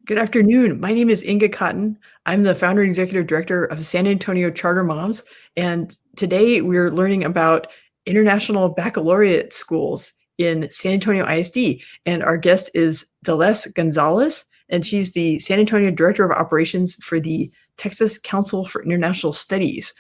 Good afternoon. My name is Inga Cotton. I'm the founder and executive director of San Antonio Charter Moms. And today we're learning about international baccalaureate schools in San Antonio ISD. And our guest is Gonzales, and she's the San Antonio Director of Operations for the Texas Council for International Studies.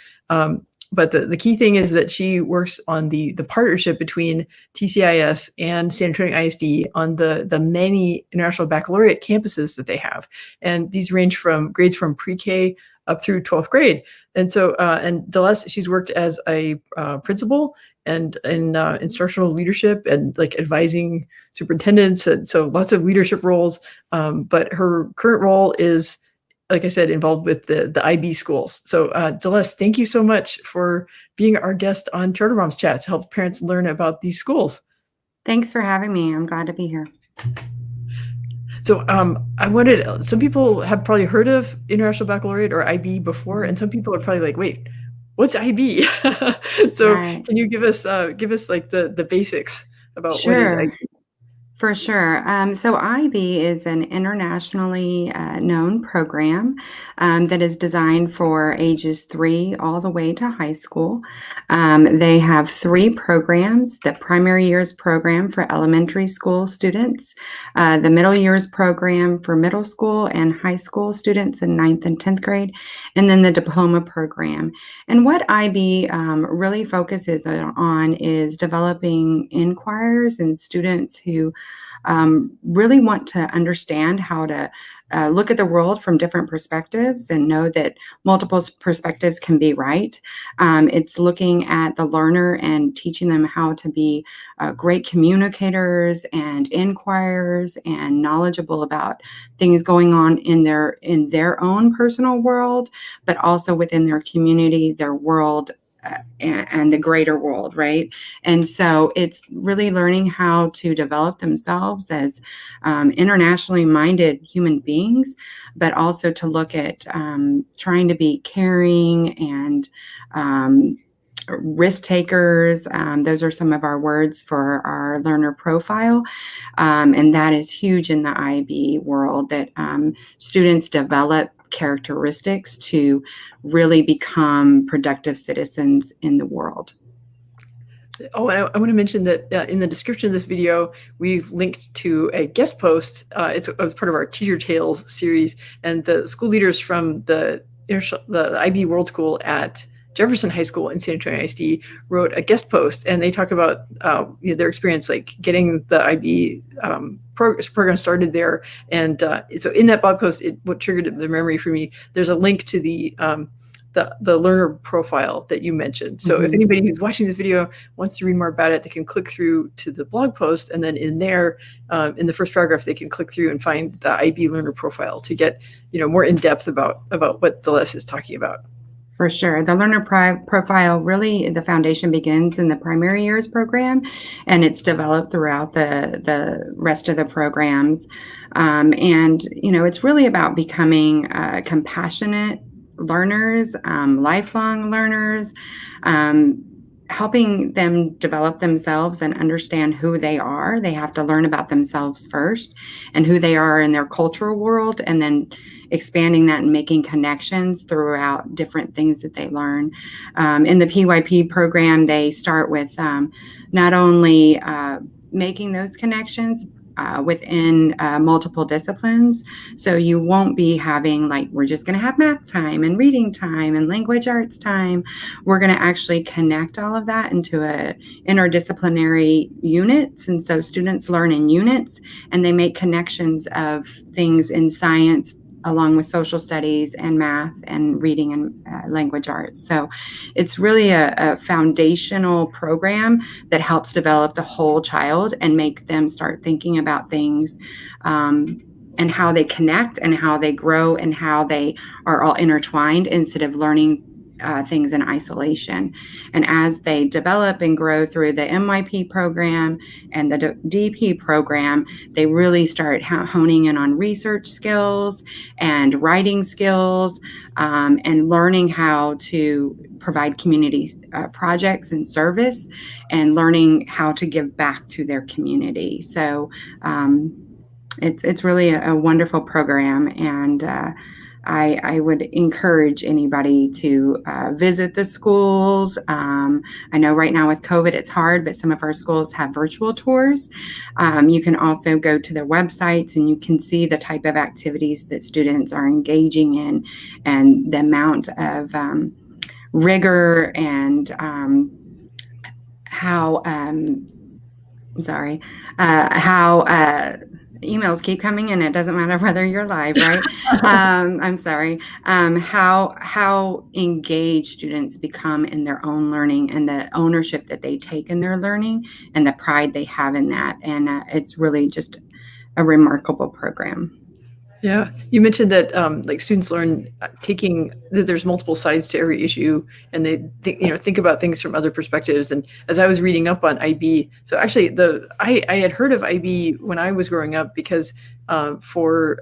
But the key thing is that she works on the partnership between TCIS and San Antonio ISD on the many international baccalaureate campuses that they have. And these range from grades from pre-K up through 12th grade. And so, and Deleuze, she's worked as a principal and in instructional leadership and like advising superintendents. And so lots of leadership roles. But her current role is, like I said, involved with the IB schools. So Deleuze, thank you so much for being our guest on Charter Moms Chat to help parents learn about these schools. Thanks for having me. I'm glad to be here. So I wanted, some people have probably heard of International Baccalaureate or IB before, and some people are probably like, wait, what's IB? So Right. can you give us like the basics about what is Sure. IB? For sure. So IB is an internationally known program that is designed for ages 3 all the way to high school. They have 3 programs: the primary years program for elementary school students, the middle years program for middle school and high school students in 9th and 10th grade, and then the diploma program. And what IB really focuses on is developing inquirers and students who really want to understand how to look at the world from different perspectives and know that multiple perspectives can be right. It's looking at the learner and teaching them how to be great communicators and inquirers and knowledgeable about things going on in their own personal world, but also within their community, their world, and the greater world, right? And so it's really learning how to develop themselves as internationally minded human beings, but also to look at trying to be caring and risk takers. Those are some of our words for our learner profile. And that is huge in the IB world, that students develop characteristics to really become productive citizens in the world. Oh, and I want to mention that in the description of this video, we've linked to a guest post. It's part of our Teacher Tales series, and the school leaders from the IB World School at Jefferson High School in San Antonio ISD wrote a guest post, and they talk about their experience like getting the IB program started there. And so in that blog post, what triggered the memory for me, there's a link to the learner profile that you mentioned. So if anybody who's watching this video wants to read more about it, they can click through to the blog post, and then in there, in the first paragraph, they can click through and find the IB learner profile to get more in depth about what Deleuze is talking about. For sure. The learner profile, really, the foundation begins in the primary years program, and it's developed throughout the rest of the programs. And, it's really about becoming compassionate learners, lifelong learners, helping them develop themselves and understand who they are. They have to learn about themselves first and who they are in their cultural world, and then expanding that and making connections throughout different things that they learn. In the PYP program, they start with not only making those connections within multiple disciplines. So you won't be having like, we're just going to have math time and reading time and language arts time. We're going to actually connect all of that into interdisciplinary units. And so students learn in units, and they make connections of things in science along with social studies and math and reading and language arts. So it's really a foundational program that helps develop the whole child and make them start thinking about things and how they connect and how they grow and how they are all intertwined, instead of learning things in isolation. And as they develop and grow through the MYP program and the DP program, they really start honing in on research skills and writing skills, and learning how to provide community projects and service, and learning how to give back to their community. So It's really a wonderful program, and I would encourage anybody to visit the schools. I know right now with COVID it's hard, but some of our schools have virtual tours. You can also go to their websites and you can see the type of activities that students are engaging in and the amount of rigor and how how emails keep coming in. It doesn't matter whether you're live, right? I'm sorry. How engaged students become in their own learning and the ownership that they take in their learning and the pride they have in that. And it's really just a remarkable program. Yeah, you mentioned that like students learn taking that there's multiple sides to every issue, and they think about things from other perspectives. And as I was reading up on IB, so actually I had heard of IB when I was growing up because for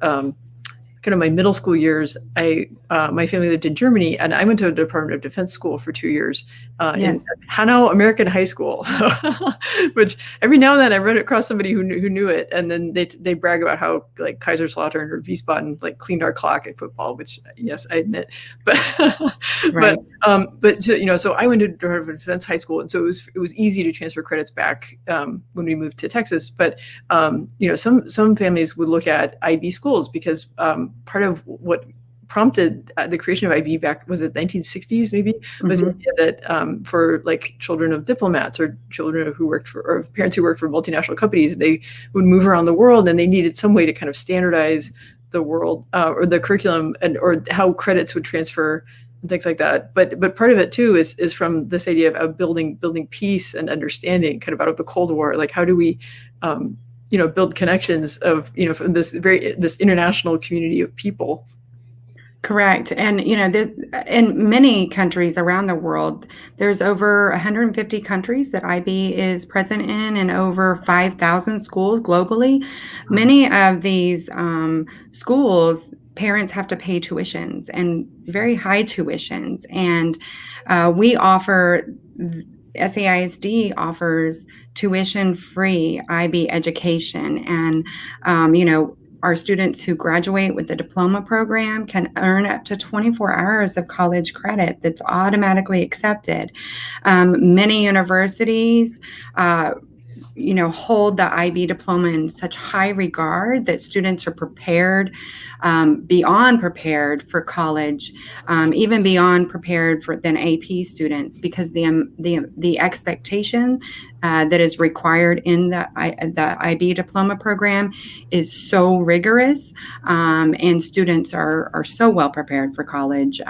kind of my middle school years, my family lived in Germany, and I went to a Department of Defense school for 2 years in Yes. Hanau American High School, which every now and then I run across somebody who knew it, and then they brag about how like Kaiserslautern or Wiesbaden like cleaned our clock at football, which yes, I admit, but Right. but so I went to Department of Defense High School, and so it was easy to transfer credits back when we moved to Texas, but some families would look at IB schools because part of what prompted the creation of IB back was it 1960s maybe was the idea that for like children of diplomats or children who worked for or parents who worked for multinational companies, they would move around the world and they needed some way to kind of standardize the world or the curriculum or how credits would transfer and things like that. But part of it too is from this idea of building peace and understanding kind of out of the Cold War. Like how do we build connections of from this international community of people. Correct. And, in many countries around the world, there's over 150 countries that IB is present in and over 5,000 schools globally. Many of these schools, parents have to pay tuitions and very high tuitions. And SAISD offers tuition-free IB education. And, our students who graduate with the diploma program can earn up to 24 hours of college credit that's automatically accepted. Many universities, hold the IB diploma in such high regard that students are prepared, beyond prepared for college, even beyond prepared than AP students, because the expectation that is required in the IB diploma program is so rigorous, and students are so well prepared for college.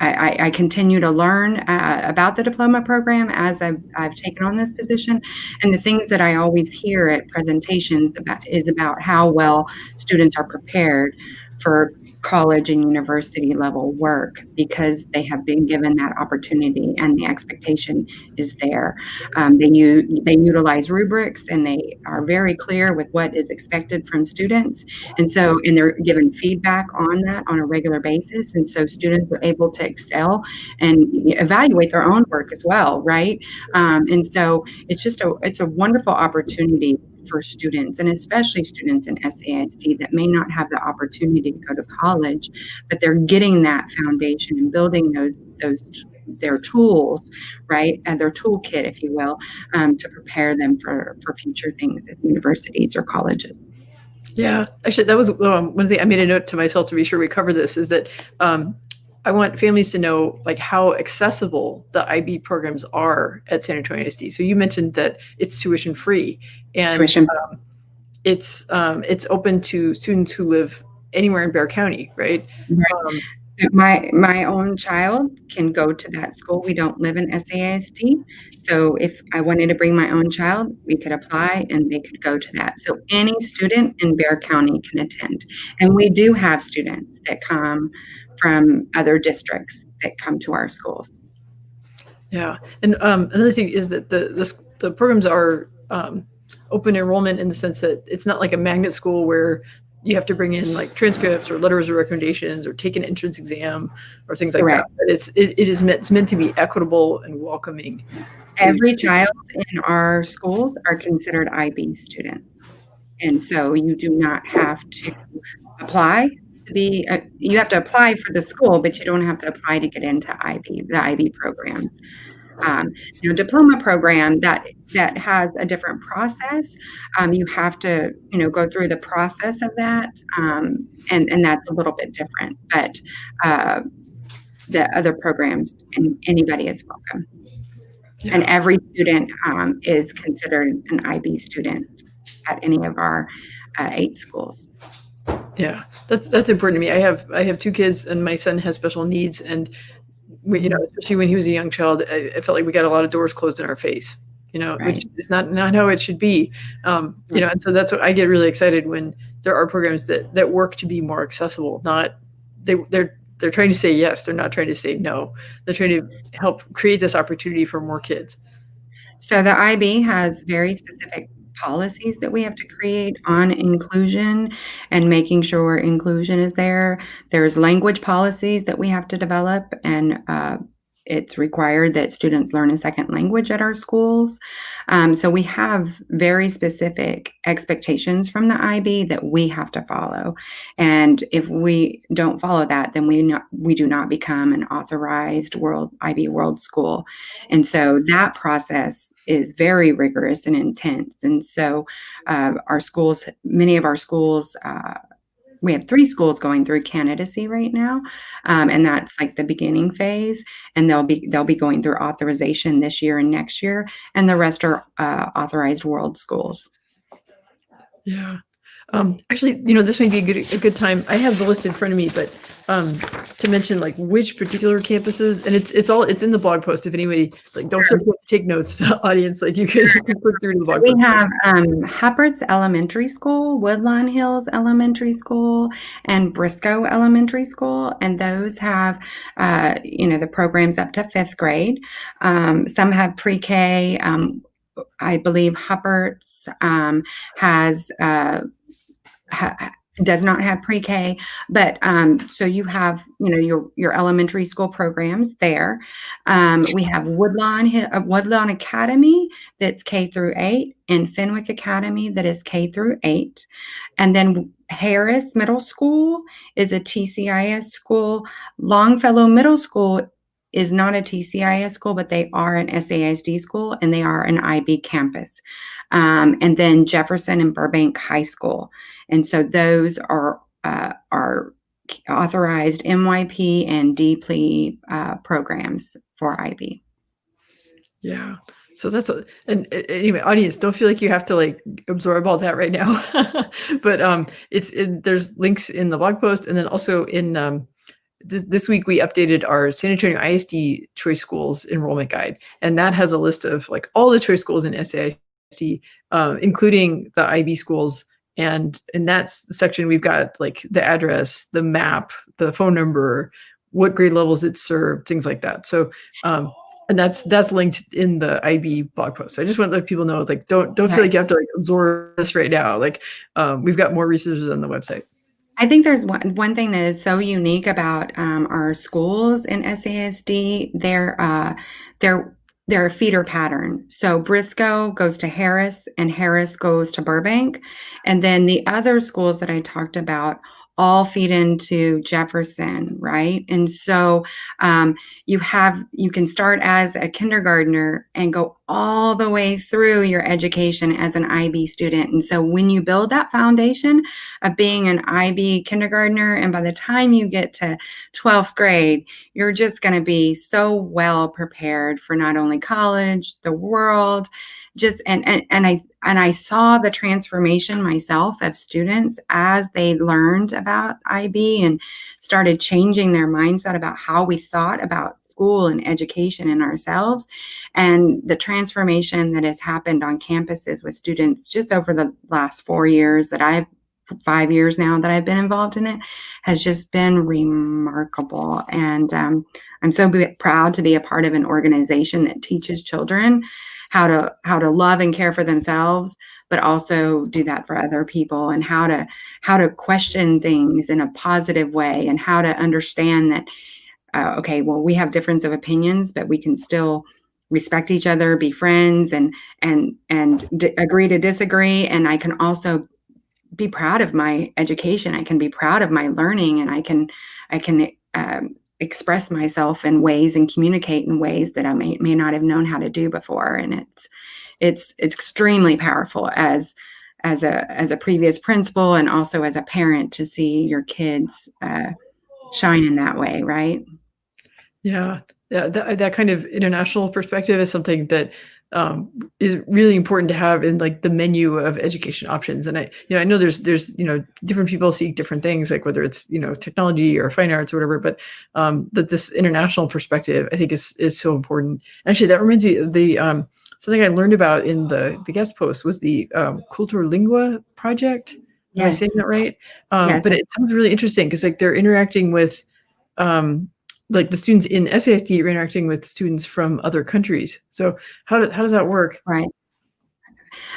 I continue to learn about the diploma program as I've taken on this position, and the things that I always hear at presentations is about how well students are prepared for college and university level work because they have been given that opportunity and the expectation is there. They utilize rubrics and they are very clear with what is expected from students. And they're given feedback on that on a regular basis. And so students are able to excel and evaluate their own work as well, right? And so it's a wonderful opportunity for students, and especially students in SAISD that may not have the opportunity to go to college, but they're getting that foundation and building their tools, right, and their toolkit, if you will, to prepare them for future things at universities or colleges. Yeah, actually, that was one thing I made a note to myself to be sure we cover this is that I want families to know like how accessible the IB programs are at San Antonio ISD. So you mentioned that it's tuition free, and Tuition. It's open to students who live anywhere in Bexar County, right? Right. My own child can go to that school. We don't live in SAISD. So if I wanted to bring my own child, we could apply and they could go to that. So any student in Bexar County can attend. And we do have students that come from other districts that come to our schools. Yeah. And another thing is that the programs are open enrollment in the sense that it's not like a magnet school where you have to bring in like transcripts or letters of recommendations or take an entrance exam or things like Correct. that. But it's meant to be equitable and welcoming. Every child in our schools are considered IB students. And so you do not have to apply to be, you have to apply for the school, but you don't have to apply to get into the IB programs. Um, Now, diploma program that has a different process. You have to, go through the process of that, and that's a little bit different. But uh, the other programs, and anybody is welcome, and Yeah. every student is considered an IB student at any of our 8 schools. Yeah, that's important to me. I have 2 kids, and my son has special needs, and Mhm. especially when he was a young child, I felt like we got a lot of doors closed in our face, which Right. is not how it should be. And so that's what I get really excited when there are programs that work to be more accessible. Not they're trying to say yes, they're not trying to say no. They're trying to help create this opportunity for more kids. So the IB has very specific policies that we have to create on inclusion and making sure inclusion is there. There's language policies that we have to develop, and it's required that students learn a second language at our schools. So we have very specific expectations from the IB that we have to follow. And if we don't follow that, then we do not become an authorized IB World School. And so that process is very rigorous and intense. And so many of our schools, we have 3 schools going through candidacy right now, and that's like the beginning phase. And they'll be going through authorization this year and next year, and the rest are authorized world schools. Yeah. Actually, this may be a good time. I have the list in front of me, but to mention like which particular campuses, and it's in the blog post. If anybody like, don't feel like you have to take notes, audience. Like you can click through to the blog We post. have Huppert's Elementary School, Woodlawn Hills Elementary School, and Briscoe Elementary School, and those have, the programs up to 5th grade. Some have pre-K. I believe Huppert's has does not have pre-K, but so you have your elementary school programs there. We have Woodlawn Academy that's K through 8, and Fenwick Academy that is K through 8, and then Harris Middle School is a TCIS school. Longfellow Middle School is not a TCIS school, but they are an SAISD school, and they are an IB campus. And then Jefferson and Burbank High School. And so those are authorized MYP and DPLE programs for IB. Yeah. So anyway, audience, don't feel like you have to like absorb all that right now. But there's links in the blog post, and then also in this week we updated our San Antonio ISD Choice Schools enrollment guide, and that has a list of like all the choice schools in SAIC, including the IB schools. And in that section, we've got like the address, the map, the phone number, what grade levels it served, things like that. So, and that's linked in the IB blog post. So I just want to let people know, it's like, don't feel like you have to like absorb this right now. Like, we've got more resources on the website. I think there's one thing that is so unique about our schools in SASD. They're a feeder pattern. So Briscoe goes to Harris, and Harris goes to Burbank, and then the other schools that I talked about all feed into Jefferson, right? And so you can start as a kindergartner and go all the way through your education as an IB student. And so when you build that foundation of being an IB kindergartner, and by the time you get to 12th grade, you're just going to be so well prepared for not only college, the world, and I saw the transformation myself of students as they learned about IB and started changing their mindset about how we thought about school and education and ourselves, and the transformation that has happened on campuses with students just over the last 4 years 5 years now that I've been involved in it, has just been remarkable. And I'm so proud to be a part of an organization that teaches children how to love and care for themselves, but also do that for other people, and how to question things in a positive way, and how to understand that okay, well, we have difference of opinions, but we can still respect each other, be friends, and agree to disagree. And I can also be proud of my education. I can be proud of my learning, and I can express myself in ways and communicate in ways that I may not have known how to do before. And it's extremely powerful as a previous principal and also as a parent to see your kids shine in that way, right? Yeah. Yeah, that kind of international perspective is something that, is really important to have in, like, the menu of education options, and I know there's different people seek different things, like, whether it's, technology or fine arts or whatever, but, that this international perspective, I think, is so important. Actually, that reminds me of something I learned about in the guest post was the, Culturlingua project. Am I Yes. saying that right? Yes. But it sounds really interesting because, like, they're interacting with, um like, the students in SAISD are interacting with students from other countries. So how does that work? Right.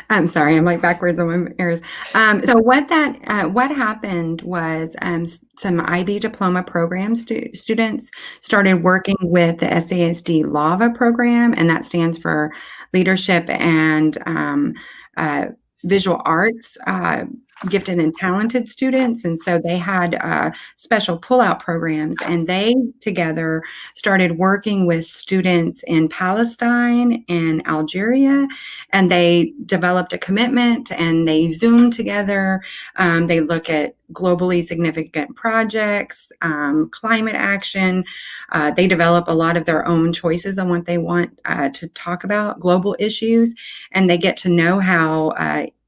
I'm sorry, I'm like backwards on my ears. So what happened was some IB diploma program students started working with the SASD LAVA program, and that stands for Leadership and uh, Visual Arts. Gifted and talented students, and so they had special pullout programs, and they together started working with students in Palestine and Algeria, and they developed a commitment and they Zoom together. They look at globally significant projects, climate action. They develop a lot of their own choices on what they want to talk about, global issues, and they get to know how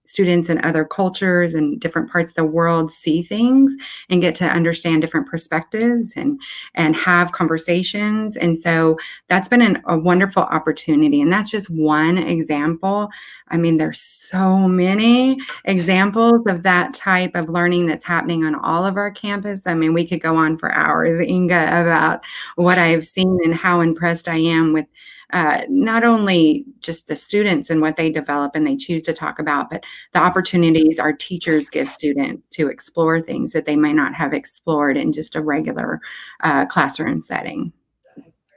students in other cultures and different parts of the world see things and get to understand different perspectives and have conversations. And so that's been a wonderful opportunity. And that's just one example. I mean, there's so many examples of that type of learning that's happening on all of our campus. I mean, we could go on for hours, Inga, about what I've seen and how impressed I am with not only just the students and what they develop and they choose to talk about, but the opportunities our teachers give students to explore things that they may not have explored in just a regular classroom setting.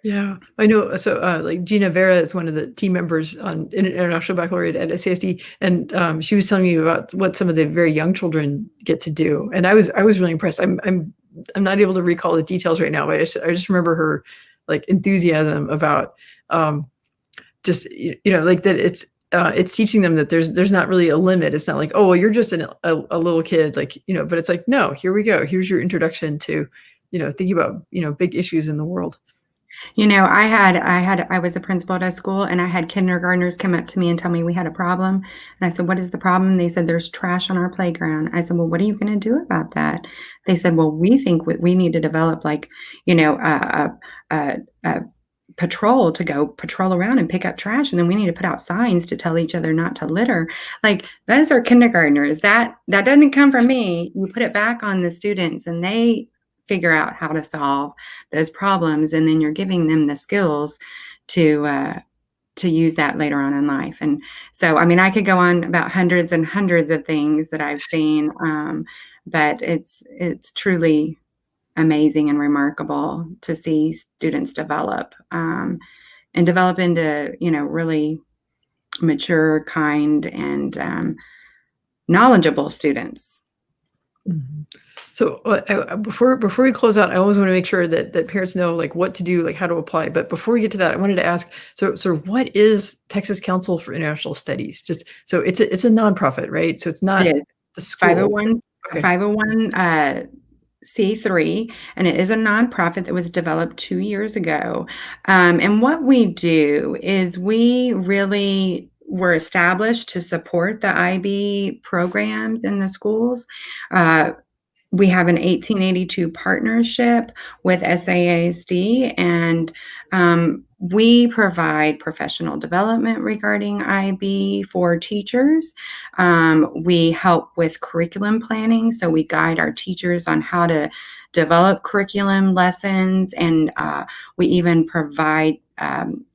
Yeah, I know. So, like, Gina Vera is one of the team members on International Baccalaureate at SASD, and she was telling me about what some of the very young children get to do, and I was really impressed. I'm not able to recall the details right now, but I just remember her, like, enthusiasm about, just like, that it's teaching them that there's not really a limit. It's not like, oh, well, you're just a little kid, like, but it's like, no, here we go. Here's your introduction to, thinking about, big issues in the world. I was a principal at a school, and I had kindergartners come up to me and tell me we had a problem. And I said, "What is the problem?" They said, "There's trash on our playground." I said, "Well, what are you going to do about that?" They said, "Well, we think we need to develop, like, a patrol to go patrol around and pick up trash, and then we need to put out signs to tell each other not to litter." Like, those are kindergartners. That doesn't come from me. You put it back on the students, and they figure out how to solve those problems, and then you're giving them the skills to use that later on in life. And so, I mean, I could go on about hundreds and hundreds of things that I've seen, but it's truly amazing and remarkable to see students develop and develop into really mature, kind, and knowledgeable students. Mhm. So, before we close out, I always want to make sure that parents know, like, what to do, like, how to apply. But before we get to that, I wanted to ask, so what is Texas Council for International Studies? Just so it's a nonprofit, right? So it's It not is the school. 501 Okay. 501 C3, and it is a nonprofit that was developed 2 years ago. And what we do is we really were established to support the IB programs in the schools. Uh, we have an 1882 partnership with SAISD, and we provide professional development regarding IB for teachers. We help with curriculum planning, so we guide our teachers on how to develop curriculum lessons, and we even provide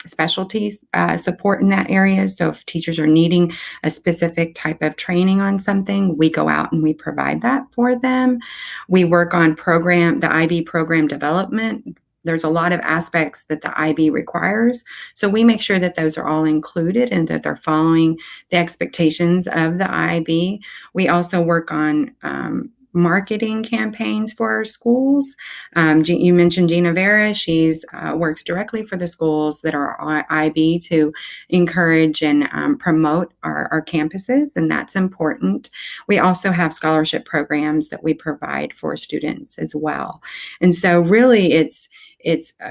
specialties support in that area. So if teachers are needing a specific type of training on something, we go out and we provide that for them. We work on the IB program development there's a lot of aspects that the IB requires. So we make sure that those are all included and that they're following the expectations of the IB. We also work on marketing campaigns for our schools. You mentioned Gina Vera. She's works directly for the schools that are IB to encourage and promote our campuses, and that's important. We also have scholarship programs that we provide for students as well. And so really it's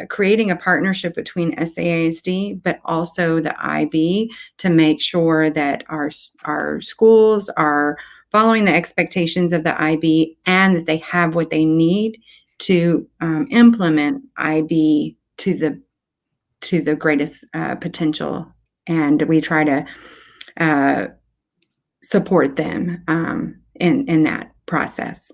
creating a partnership between SAISD, but also the IB to make sure that our schools are following the expectations of the IB and that they have what they need to implement IB to the greatest potential. And we try to support them in that process.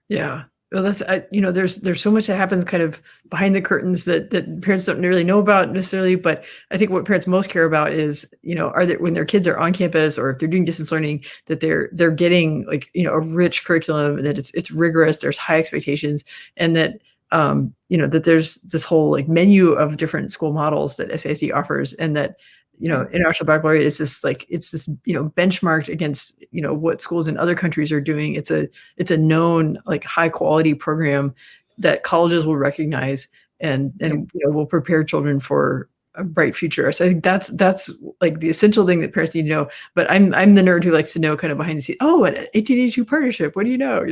Yeah. Well, that's there's so much that happens kind of behind the curtains that parents don't really know about necessarily. But I think what parents most care about is, are they, when their kids are on campus or if they're doing distance learning, that they're getting like, a rich curriculum, that it's rigorous, there's high expectations, and that that there's this whole like menu of different school models that SAIC offers, and that International Baccalaureate is this like, it's this, benchmarked against, what schools in other countries are doing. It's a known like high quality program that colleges will recognize and will prepare children for a bright future. So I think that's like the essential thing that parents need to know. But I'm the nerd who likes to know kind of behind the scenes. Oh, an 1882 partnership. What do you know?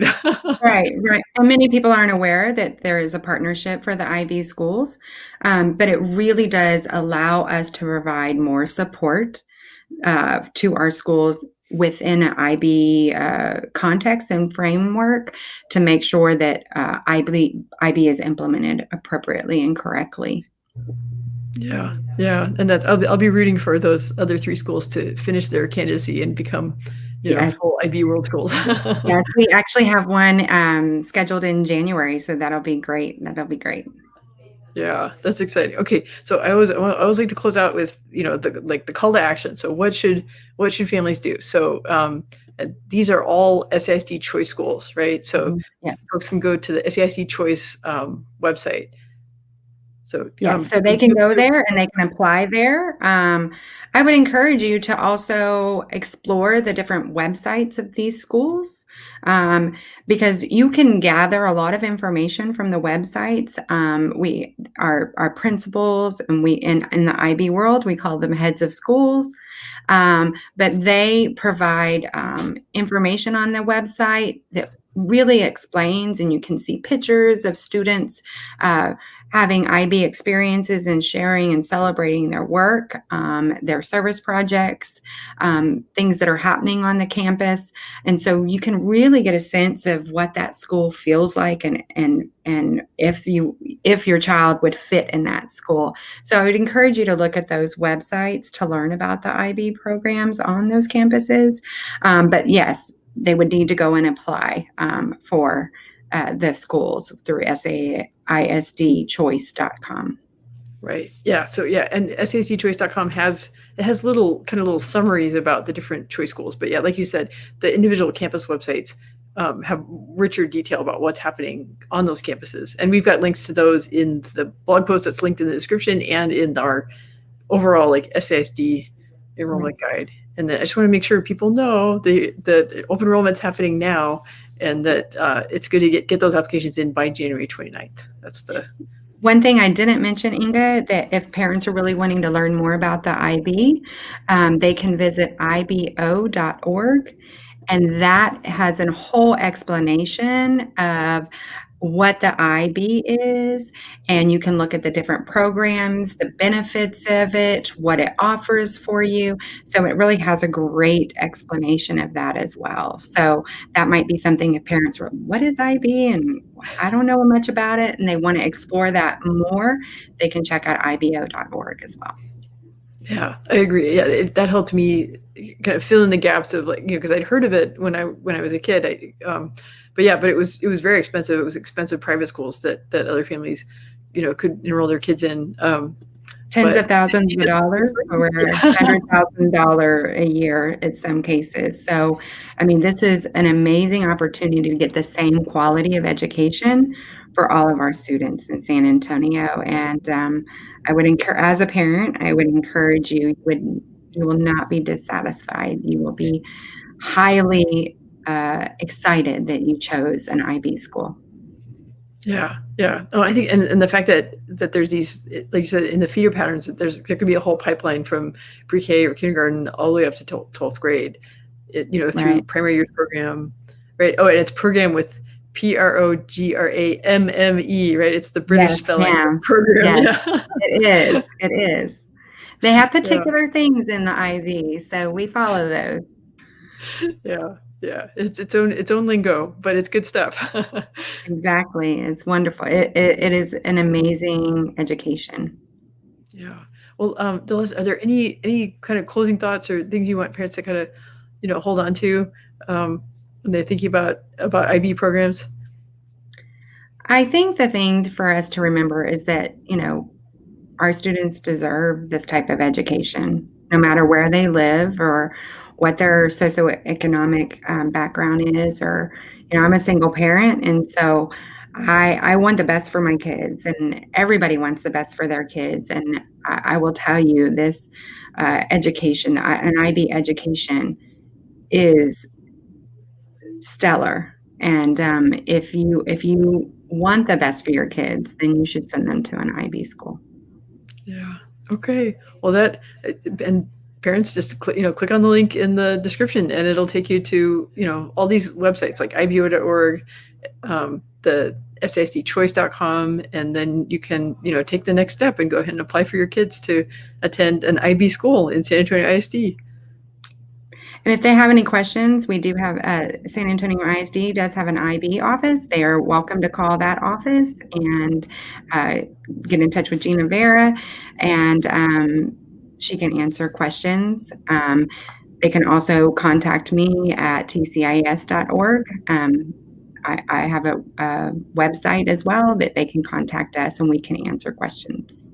Right. And many people aren't aware that there is a partnership for the IB schools, but it really does allow us to provide more support to our schools within an IB context and framework to make sure that IB is implemented appropriately and correctly. Yeah, and that I'll be rooting for those other 3 schools to finish their candidacy and become, Yes. full IB world schools. Yes, we actually have one scheduled in January, so that'll be great. That'll be great. Yeah, that's exciting. Okay, so I always like to close out with the call to action. So what should families do? So these are all SAISD Choice Schools, right? So folks can go to the SAISD Choice website. So so they can go there and they can apply there. I would encourage you to also explore the different websites of these schools because you can gather a lot of information from the websites. Our principals, and we in the IB world we call them heads of schools. But they provide information on the website that really explains, and you can see pictures of students having IB experiences and sharing and celebrating their work, their service projects, things that are happening on the campus. And so you can really get a sense of what that school feels like and if your child would fit in that school. So I would encourage you to look at those websites to learn about the IB programs on those campuses. But yes, they would need to go and apply for the schools through SAISDchoice.com. Right. Yeah. So and SAISDchoice.com has little summaries about the different choice schools. But yeah, like you said, the individual campus websites have richer detail about what's happening on those campuses. And we've got links to those in the blog post that's linked in the description and in our overall like SAISD enrollment guide. And then I just want to make sure people know the open enrollment's happening now, and that it's good to get those applications in by January 29th. That's the one thing I didn't mention, Inga, that if parents are really wanting to learn more about the IB, they can visit ibo.org, and that has a whole explanation of what the IB is, and you can look at the different programs, the benefits of it, what it offers for you. So it really has a great explanation of that as well. So that might be something if parents were, what is IB? And I don't know much about it, and they want to explore that more, they can check out ibo.org as well. Yeah, I agree. Yeah, that helped me kind of fill in the gaps of because I'd heard of it when I was a kid. But it was very expensive. It was expensive private schools that other families, could enroll their kids in. Tens of thousands of dollars or $100,000 a year in some cases. So, I mean, this is an amazing opportunity to get the same quality of education for all of our students in San Antonio. And I would encourage, as a parent, I would encourage you, you will not be dissatisfied. You will be highly excited that you chose an IB school. Yeah, yeah. Oh, I think, and the fact that there's these, like you said, in the feeder patterns, that there could be a whole pipeline from pre-K or kindergarten all the way up to 12th grade, through Right. primary years program, right? Oh, and it's program with PROGRAMME, right? It's the British Yes, spelling of ma'am. program. Yes, Yeah, it is. It is. They have yeah, particular things in the IV, so we follow those. yeah, yeah. It's its own lingo, but it's good stuff. Exactly. It's wonderful. It is an amazing education. Yeah. Well, Delores, are there any kind of closing thoughts or things you want parents to kind of, hold on to when they're thinking about IB programs? I think the thing for us to remember is that, our students deserve this type of education, no matter where they live or what their socioeconomic background is. Or, I'm a single parent, and so I want the best for my kids, and everybody wants the best for their kids. And I will tell you, this education, an IB education, is stellar. And if you want the best for your kids, then you should send them to an IB school. Yeah. Okay. Well, and parents just click on the link in the description, and it'll take you to all these websites like ibo.org, the SAISDchoice.com, and then you can take the next step and go ahead and apply for your kids to attend an IB school in San Antonio ISD. And if they have any questions, we do have San Antonio ISD does have an IB office. They are welcome to call that office and get in touch with Gina Vera, and she can answer questions. They can also contact me at tcis.org. I have a website as well that they can contact us, and we can answer questions.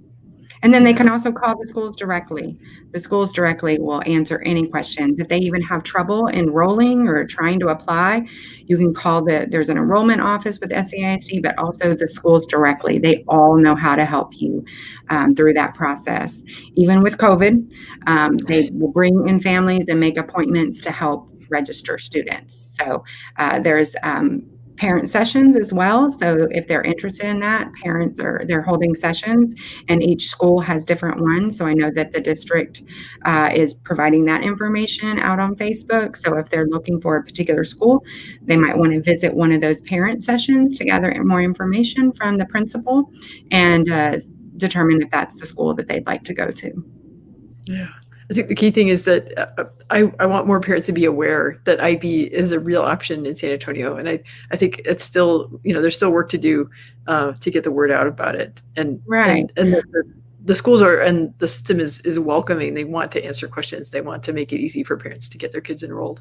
And then they can also call the schools directly. The schools directly will answer any questions. If they even have trouble enrolling or trying to apply, you can call there's an enrollment office with SAISD, but also the schools directly. They all know how to help you through that process. Even with COVID, they will bring in families and make appointments to help register students. So there's parent sessions as well. So if they're interested in that, they're holding sessions, and each school has different ones. So I know that the district is providing that information out on Facebook. So if they're looking for a particular school, they might want to visit one of those parent sessions to gather more information from the principal and determine if that's the school that they'd like to go to. Yeah. I think the key thing is that I want more parents to be aware that IB is a real option in San Antonio. And I think it's still, there's still work to do to get the word out about it. And Right. and the schools and the system is welcoming. They want to answer questions. They want to make it easy for parents to get their kids enrolled.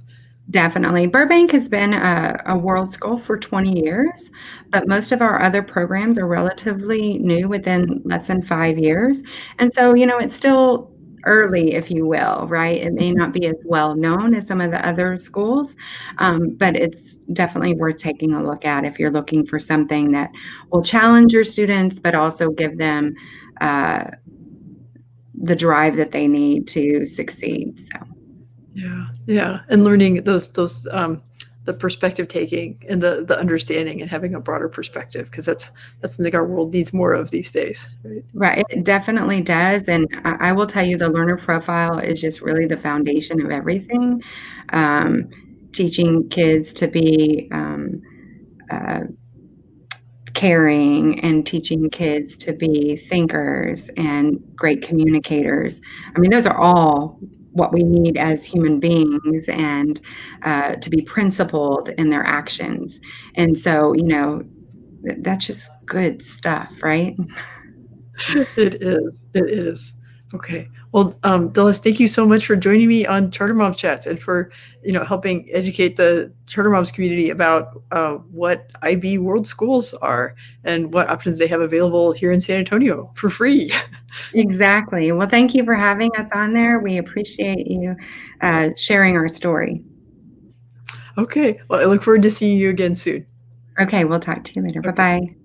Definitely. Burbank has been a world school for 20 years, but most of our other programs are relatively new, within less than 5 years. And so, it's still early, if you will, right? It may not be as well known as some of the other schools, but it's definitely worth taking a look at if you're looking for something that will challenge your students, but also give them the drive that they need to succeed. So. Yeah, and learning those the perspective taking and the understanding and having a broader perspective, because that's something our world needs more of these days. Right, it definitely does, and I will tell you, the learner profile is just really the foundation of everything. Teaching kids to be caring, and teaching kids to be thinkers and great communicators. I mean, those are all what we need as human beings, and to be principled in their actions. And so, that's just good stuff, right? It is. It is. Okay. Well, Dulles, thank you so much for joining me on Charter Mom Chats, and for helping educate the Charter Moms community about what IB World Schools are and what options they have available here in San Antonio for free. Exactly. Well, thank you for having us on there. We appreciate you sharing our story. Okay. Well, I look forward to seeing you again soon. Okay, we'll talk to you later. Okay. Bye-bye.